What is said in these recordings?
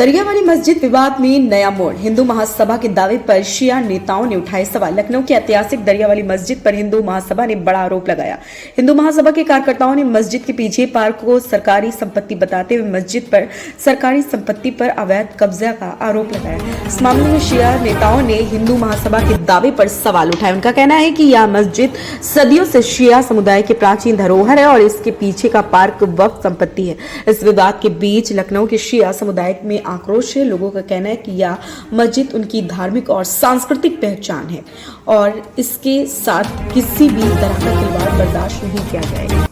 दरियावाली मस्जिद विवाद में नया मोड़। हिंदू महासभा के दावे पर शिया नेताओं ने उठाए सवाल। लखनऊ की ऐतिहासिक दरियावाली मस्जिद पर हिंदू महासभा ने बड़ा आरोप लगाया। हिंदू महासभा के कार्यकर्ताओं ने मस्जिद के पीछे पार्क को सरकारी संपत्ति बताते हुए मस्जिद पर सरकारी संपत्ति पर अवैध कब्जा का आरोप लगाया। इस मामले में शिया नेताओं ने हिंदू महासभा के दावे पर सवाल उठाए। उनका कहना है कि यह मस्जिद सदियों से शिया समुदाय की प्राचीन धरोहर है और इसके पीछे का पार्क वक्फ संपत्ति है। इस विवाद के बीच लखनऊ के शिया समुदाय में आक्रोश है। लोगों का कहना है कि यह मस्जिद उनकी धार्मिक और सांस्कृतिक पहचान है और इसके साथ किसी भी तरह का खिलवाड़ बर्दाश्त नहीं किया जाएगा।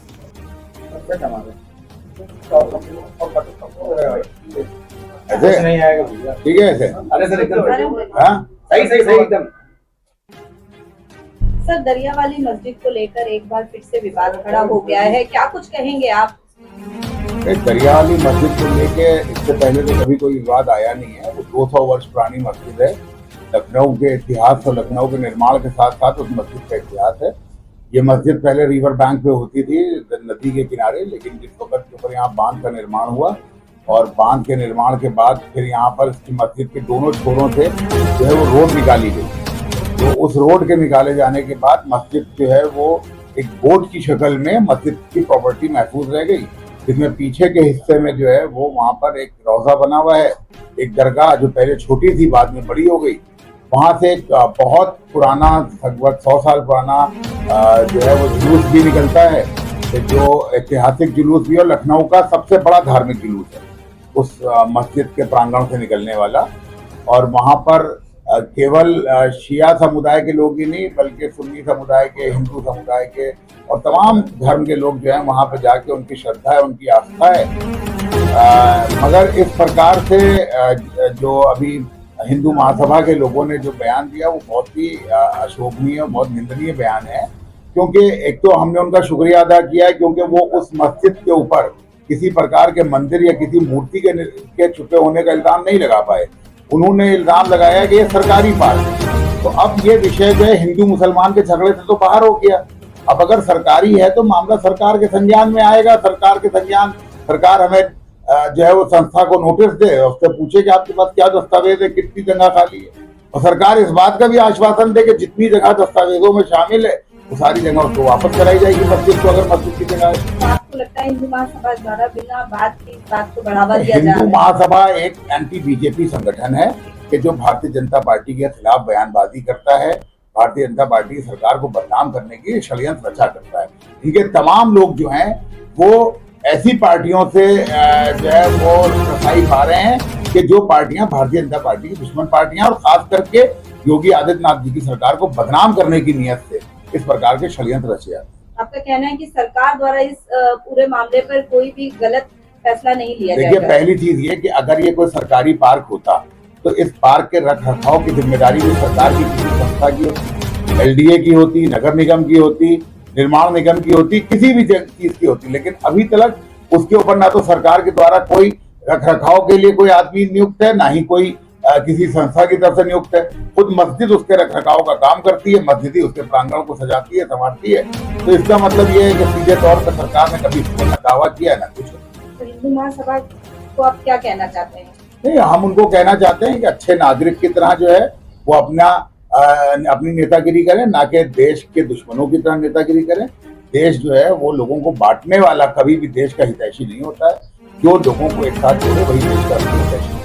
ऐसे नहीं आएगा, ठीक है ऐसे। अरे सर एकदम हाँ सही एकदम। सर, दरियावाली मस्जिद को लेकर एक बार फिर से विवाद खड़ा हो गया है, क्या कुछ कहेंगे आप? दरियावाली मस्जिद को लेके इससे पहले तो कभी कोई विवाद आया नहीं है। वो 200 वर्ष पुरानी मस्जिद है। लखनऊ के इतिहास और लखनऊ के निर्माण के साथ साथ उस मस्जिद का इतिहास है। ये मस्जिद पहले रिवर बैंक पे होती थी, नदी के किनारे, लेकिन जिस वक्त के ऊपर यहाँ बांध का निर्माण हुआ और बांध के निर्माण के बाद फिर यहाँ पर इसकी मस्जिद के दोनों छोरों से जो है वो रोड निकाली गई। तो उस रोड के निकाले जाने के बाद मस्जिद जो है वो एक बोट की शक्ल में मस्जिद की प्रॉपर्टी महफूज रह गई, जिसमें पीछे के हिस्से में जो है वो वहाँ पर एक रोजा बना हुआ है, एक दरगाह जो पहले छोटी थी बाद में बड़ी हो गई। वहाँ से एक बहुत पुराना लगभग 100 साल पुराना जो है वो जुलूस भी निकलता है, जो ऐतिहासिक जुलूस भी और लखनऊ का सबसे बड़ा धार्मिक जुलूस है उस मस्जिद के प्रांगण से निकलने वाला। और वहाँ पर केवल शिया समुदाय के लोग ही नहीं बल्कि सुन्नी समुदाय के, हिंदू समुदाय के और तमाम धर्म के लोग जो हैं वहाँ पे जाके उनकी श्रद्धा है, उनकी आस्था है। मगर इस प्रकार से जो अभी हिंदू महासभा के लोगों ने जो बयान दिया वो बहुत ही अशोभनीय और बहुत निंदनीय बयान है, क्योंकि एक तो हमने उनका शुक्रिया अदा किया है क्योंकि वो उस मस्जिद के ऊपर किसी प्रकार के मंदिर या किसी मूर्ति के छुपे होने का इल्जाम नहीं लगा पाए। उन्होंने इल्जाम लगाया कि ये सरकारी पार्क है। तो अब ये विषय जो है हिंदू मुसलमान के झगड़े से तो बाहर हो गया। अब अगर सरकारी है तो मामला सरकार के संज्ञान में आएगा। सरकार हमें जो है वो संस्था को नोटिस दे और उससे पूछे कि आपके पास क्या दस्तावेज है, कितनी जगह खाली है, और सरकार इस बात का भी आश्वासन दे कि जितनी जगह दस्तावेजों में शामिल है वो सारी जगह उसको वापस कराई जाएगी मस्जिद को, अगर मस्जिद की जगह है। आपको लगता है हिंदू महासभा द्वारा बिना बात की इस बात को बढ़ावा दिया जा रहा है? हिंदू महासभा एक एंटी बीजेपी संगठन है कि जो भारतीय जनता पार्टी के खिलाफ बयानबाजी करता है, भारतीय जनता पार्टी की सरकार को बदनाम करने की षड्यंत्र रचा करता है। इनके तमाम लोग जो हैं वो ऐसी पार्टियों से जो है वो रसाई खा रहे हैं कि जो पार्टियां भारतीय जनता पार्टी की दुश्मन पार्टियां और खास करके योगी आदित्यनाथ जी की सरकार को बदनाम करने की नियत से इस प्रकार के षड्यंत्र रचे हैं। आपका कहना है कि सरकार द्वारा इस पूरे मामले पर कोई भी गलत फैसला नहीं लिया जाएगा? देखिए, पहली चीज ये कि अगर ये कोई सरकारी पार्क होता तो इस पार्क के रख रखाव की जिम्मेदारी भी सरकार की किसी संस्था की होती, LDA की होती, नगर निगम की होती, निर्माण निगम की होती, किसी भी चीज की होती। लेकिन अभी तक उसके ऊपर ना तो सरकार के द्वारा कोई रख रखाव के लिए कोई आदमी नियुक्त है, ना ही कोई किसी संस्था की तरफ से नियुक्त है। खुद मस्जिद उसके रख रखाव का काम करती है, मस्जिद ही उसके प्रांगण को सजाती है, संवारती है। तो इसका मतलब ये है कि सीधे तौर पर सरकार ने कभी इसको न दावा किया ना कुछ। तो हिंदू महासभा को आप क्या कहना चाहते हैं? नहीं, हम उनको कहना चाहते हैं कि अच्छे नागरिक की तरह जो है वो अपनी नेतागिरी करें, ना कि देश के दुश्मनों की तरह नेतागिरी करें। देश जो है वो लोगों को बांटने वाला कभी भी देश का हितैषी नहीं होता है। जो लोगों को एक साथ जोड़े वही देश का हितैषी।